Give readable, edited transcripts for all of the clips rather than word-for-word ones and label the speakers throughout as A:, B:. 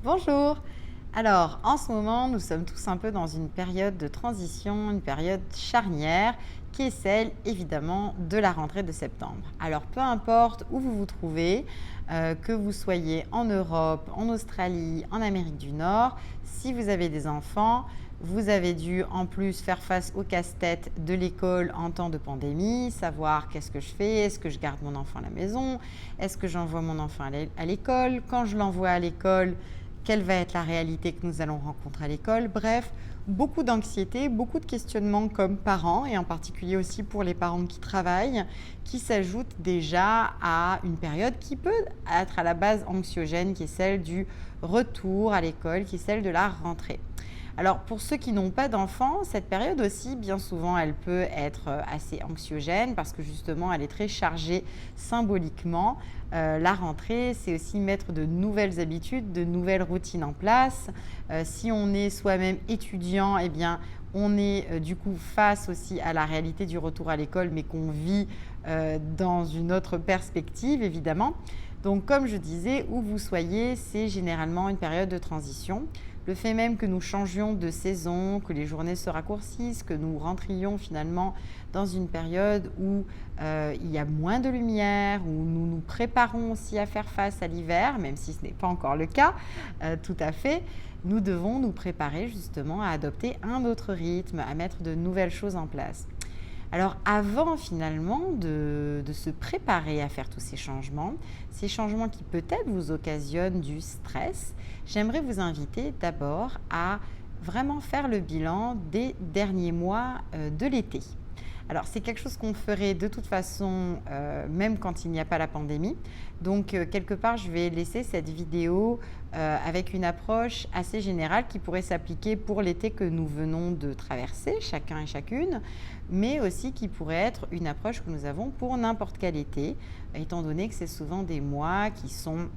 A: Bonjour. Alors, en ce moment, nous sommes tous un peu dans une période de transition, une période charnière, qui est celle, évidemment, de la rentrée de septembre. Alors, peu importe où vous vous trouvez, que vous soyez en Europe, en Australie, en Amérique du Nord, si vous avez des enfants, vous avez dû en plus faire face au casse-tête de l'école en temps de pandémie, savoir qu'est-ce que je fais, est-ce que je garde mon enfant à la maison, est-ce que j'envoie mon enfant à l'école, quand je l'envoie à l'école, quelle va être la réalité que nous allons rencontrer à l'école. Bref, beaucoup d'anxiété, beaucoup de questionnements comme parents, et en particulier aussi pour les parents qui travaillent, qui s'ajoutent déjà à une période qui peut être à la base anxiogène, qui est celle du retour à l'école, qui est celle de la rentrée. Alors, pour ceux qui n'ont pas d'enfants, cette période aussi, bien souvent, elle peut être assez anxiogène parce que justement, elle est très chargée symboliquement. La rentrée, c'est aussi mettre de nouvelles habitudes, de nouvelles routines en place. Si on est soi-même étudiant, eh bien, on est du coup face aussi à la réalité du retour à l'école, mais qu'on vit dans une autre perspective, évidemment. Donc, comme je disais, où vous soyez, c'est généralement une période de transition. Le fait même que nous changions de saison, que les journées se raccourcissent, que nous rentrions finalement dans une période où il y a moins de lumière, où nous nous préparons aussi à faire face à l'hiver, même si ce n'est pas encore le cas, tout à fait, nous devons nous préparer justement à adopter un autre rythme, à mettre de nouvelles choses en place. Alors avant finalement de se préparer à faire tous ces changements qui peut-être vous occasionnent du stress, j'aimerais vous inviter d'abord à vraiment faire le bilan des derniers mois de l'été. Alors, c'est quelque chose qu'on ferait de toute façon, même quand il n'y a pas la pandémie. Donc, quelque part, je vais laisser cette vidéo avec une approche assez générale qui pourrait s'appliquer pour l'été que nous venons de traverser, chacun et chacune, mais aussi qui pourrait être une approche que nous avons pour n'importe quel été, étant donné que c'est souvent des mois qui sont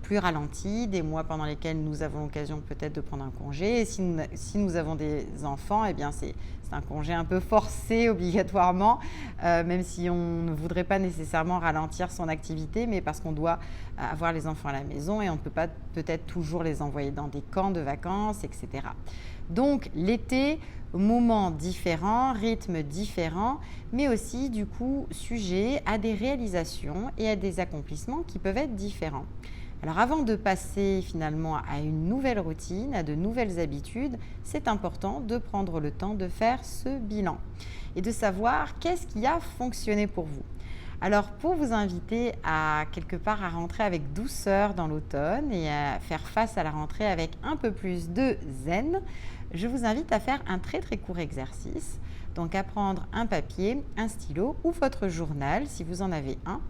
A: plus ralentis, des mois pendant lesquels nous avons l'occasion peut-être de prendre un congé. Et si nous avons des enfants, eh bien c'est un congé un peu forcé obligatoirement, même si on ne voudrait pas nécessairement ralentir son activité, mais parce qu'on doit avoir les enfants à la maison et on ne peut pas peut-être toujours les envoyer dans des camps de vacances, etc. Donc l'été, moment différent, rythme différent, mais aussi du coup sujet à des réalisations et à des accomplissements qui peuvent être différents. Alors avant de passer finalement à une nouvelle routine, à de nouvelles habitudes, c'est important de prendre le temps de faire ce bilan et de savoir qu'est-ce qui a fonctionné pour vous. Alors pour vous inviter à quelque part à rentrer avec douceur dans l'automne et à faire face à la rentrée avec un peu plus de zen, je vous invite à faire un très très court exercice. Donc à prendre un papier, un stylo ou votre journal si vous en avez un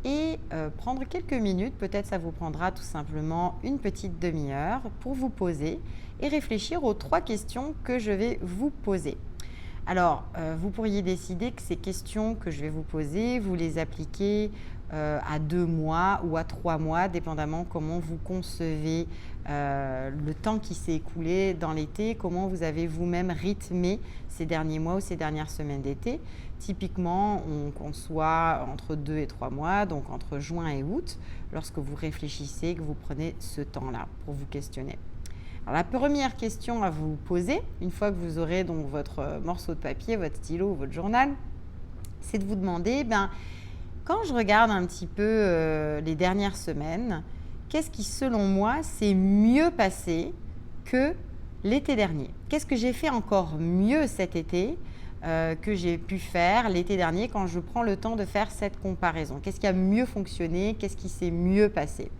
A: et prendre quelques minutes, peut-être ça vous prendra tout simplement une petite demi-heure pour vous poser et réfléchir aux 3 questions que je vais vous poser. Alors, vous pourriez décider que ces questions que je vais vous poser, vous les appliquez à 2 mois ou à 3 mois, dépendamment comment vous concevez le temps qui s'est écoulé dans l'été, comment vous avez vous-même rythmé ces derniers mois ou ces dernières semaines d'été. Typiquement, on conçoit entre 2 et 3 mois, donc entre juin et août, lorsque vous réfléchissez, que vous prenez ce temps-là pour vous questionner. Alors, la première question à vous poser, une fois que vous aurez donc votre morceau de papier, votre stylo ou votre journal, c'est de vous demander, quand je regarde un petit peu les dernières semaines, qu'est-ce qui, selon moi, s'est mieux passé que l'été dernier? Qu'est-ce que j'ai fait encore mieux cet été que j'ai pu faire l'été dernier quand je prends le temps de faire cette comparaison? Qu'est-ce qui a mieux fonctionné? Qu'est-ce qui s'est mieux passé?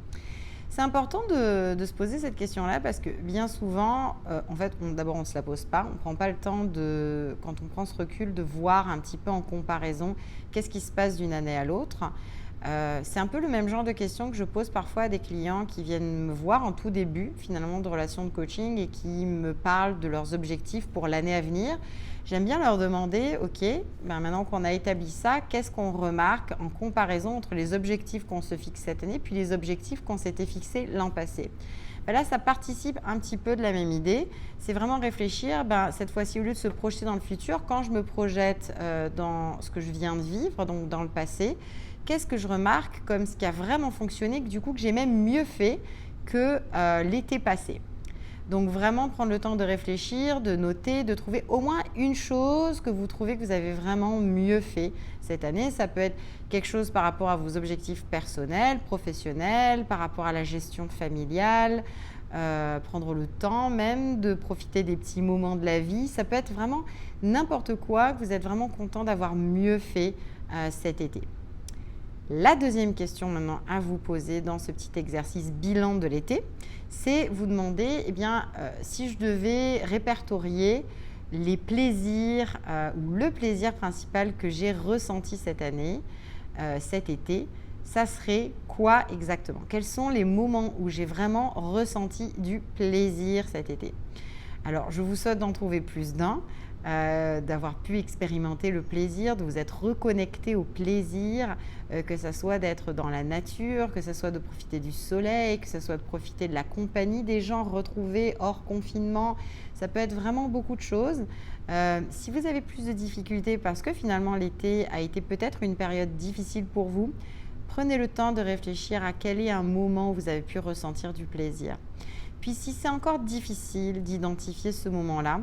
A: C'est important de se poser cette question-là parce que bien souvent, en fait, d'abord, on ne se la pose pas. On ne prend pas le temps, quand on prend ce recul, de voir un petit peu en comparaison qu'est-ce qui se passe d'une année à l'autre. C'est un peu le même genre de questions que je pose parfois à des clients qui viennent me voir en tout début, finalement, de relation de coaching et qui me parlent de leurs objectifs pour l'année à venir. J'aime bien leur demander, OK, maintenant qu'on a établi ça, qu'est-ce qu'on remarque en comparaison entre les objectifs qu'on se fixe cette année puis les objectifs qu'on s'était fixés l'an passé? Là, ça participe un petit peu de la même idée. C'est vraiment réfléchir, cette fois-ci, au lieu de se projeter dans le futur, quand je me projette dans ce que je viens de vivre, donc dans le passé, qu'est-ce que je remarque comme ce qui a vraiment fonctionné, que du coup, que j'ai même mieux fait que l'été passé. Donc vraiment prendre le temps de réfléchir, de noter, de trouver au moins une chose que vous trouvez que vous avez vraiment mieux fait cette année. Ça peut être quelque chose par rapport à vos objectifs personnels, professionnels, par rapport à la gestion familiale, prendre le temps même de profiter des petits moments de la vie. Ça peut être vraiment n'importe quoi que vous êtes vraiment content d'avoir mieux fait cet été. La deuxième question maintenant à vous poser dans ce petit exercice bilan de l'été, c'est vous demander si je devais répertorier les plaisirs ou le plaisir principal que j'ai ressenti cette année, cet été, ça serait quoi exactement? Quels sont les moments où j'ai vraiment ressenti du plaisir cet été? Alors, je vous souhaite d'en trouver plus d'un, d'avoir pu expérimenter le plaisir, de vous être reconnecté au plaisir, que ce soit d'être dans la nature, que ce soit de profiter du soleil, que ce soit de profiter de la compagnie des gens retrouvés hors confinement. Ça peut être vraiment beaucoup de choses. Si vous avez plus de difficultés parce que finalement l'été a été peut-être une période difficile pour vous, prenez le temps de réfléchir à quel est un moment où vous avez pu ressentir du plaisir. Puis si c'est encore difficile d'identifier ce moment-là,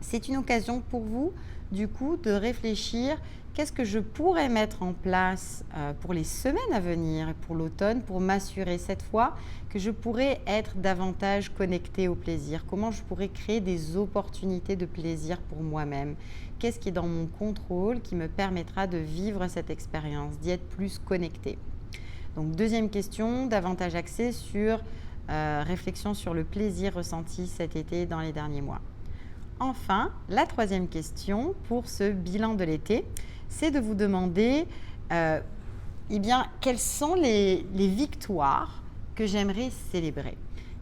A: c'est une occasion pour vous, du coup, de réfléchir qu'est-ce que je pourrais mettre en place pour les semaines à venir et pour l'automne pour m'assurer cette fois que je pourrais être davantage connectée au plaisir. Comment je pourrais créer des opportunités de plaisir pour moi-même? Qu'est-ce qui est dans mon contrôle qui me permettra de vivre cette expérience, d'y être plus connectée? Donc, deuxième question, davantage axée sur réflexion sur le plaisir ressenti cet été dans les derniers mois. Enfin, la troisième question pour ce bilan de l'été, c'est de vous demander quelles sont les victoires que j'aimerais célébrer.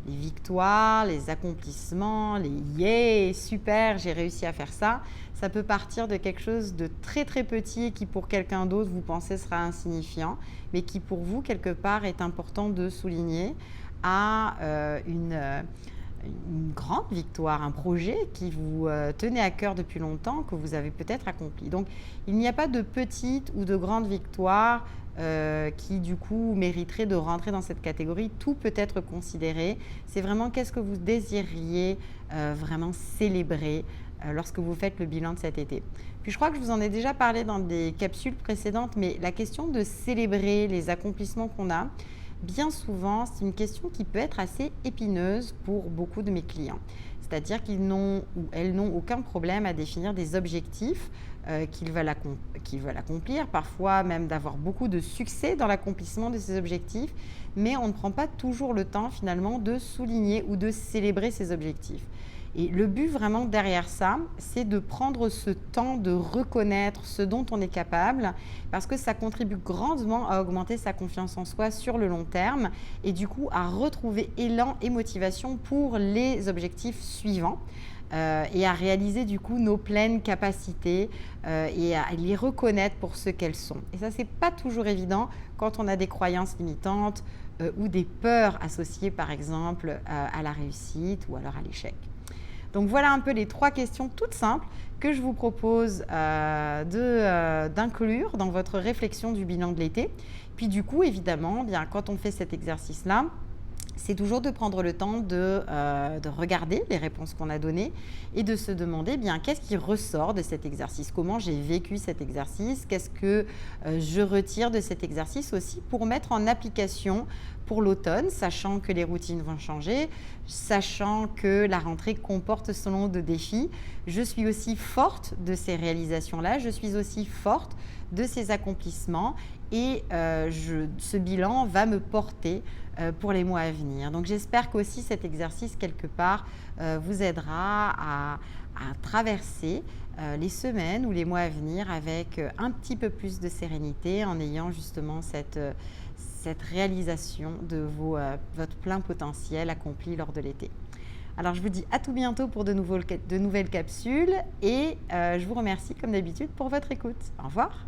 A: Les victoires, les accomplissements, les « yeah, super, j'ai réussi à faire ça », ça peut partir de quelque chose de très très petit et qui pour quelqu'un d'autre vous pensez sera insignifiant, mais qui pour vous quelque part est important de souligner à une grande victoire, un projet qui vous tenait à cœur depuis longtemps, que vous avez peut-être accompli. Donc, il n'y a pas de petite ou de grande victoire qui, du coup, mériterait de rentrer dans cette catégorie. Tout peut être considéré. C'est vraiment qu'est-ce que vous désiriez vraiment célébrer lorsque vous faites le bilan de cet été. Puis, je crois que je vous en ai déjà parlé dans des capsules précédentes, mais la question de célébrer les accomplissements qu'on a, bien souvent, c'est une question qui peut être assez épineuse pour beaucoup de mes clients. C'est-à-dire qu'ils n'ont ou elles n'ont aucun problème à définir des objectifs qu'ils veulent accomplir, parfois même d'avoir beaucoup de succès dans l'accomplissement de ces objectifs, mais on ne prend pas toujours le temps finalement de souligner ou de célébrer ces objectifs. Et le but vraiment derrière ça, c'est de prendre ce temps de reconnaître ce dont on est capable parce que ça contribue grandement à augmenter sa confiance en soi sur le long terme et du coup à retrouver élan et motivation pour les objectifs suivants et à réaliser du coup nos pleines capacités et à les reconnaître pour ce qu'elles sont. Et ça, c'est pas toujours évident quand on a des croyances limitantes ou des peurs associées par exemple à la réussite ou alors à l'échec. Donc voilà un peu les 3 questions toutes simples que je vous propose d'inclure dans votre réflexion du bilan de l'été. Puis du coup, évidemment, quand on fait cet exercice-là, c'est toujours de prendre le temps de regarder les réponses qu'on a données et de se demander qu'est-ce qui ressort de cet exercice, comment j'ai vécu cet exercice, qu'est-ce que je retire de cet exercice aussi pour mettre en application pour l'automne, sachant que les routines vont changer, sachant que la rentrée comporte son lot de défis. Je suis aussi forte de ces réalisations-là, je suis aussi forte de ces accomplissements et ce bilan va me porter pour les mois à venir. Donc j'espère qu'aussi cet exercice quelque part vous aidera à traverser les semaines ou les mois à venir avec un petit peu plus de sérénité en ayant justement cette réalisation de votre plein potentiel accompli lors de l'été. Alors je vous dis à tout bientôt pour de nouvelles capsules et je vous remercie comme d'habitude pour votre écoute. Au revoir.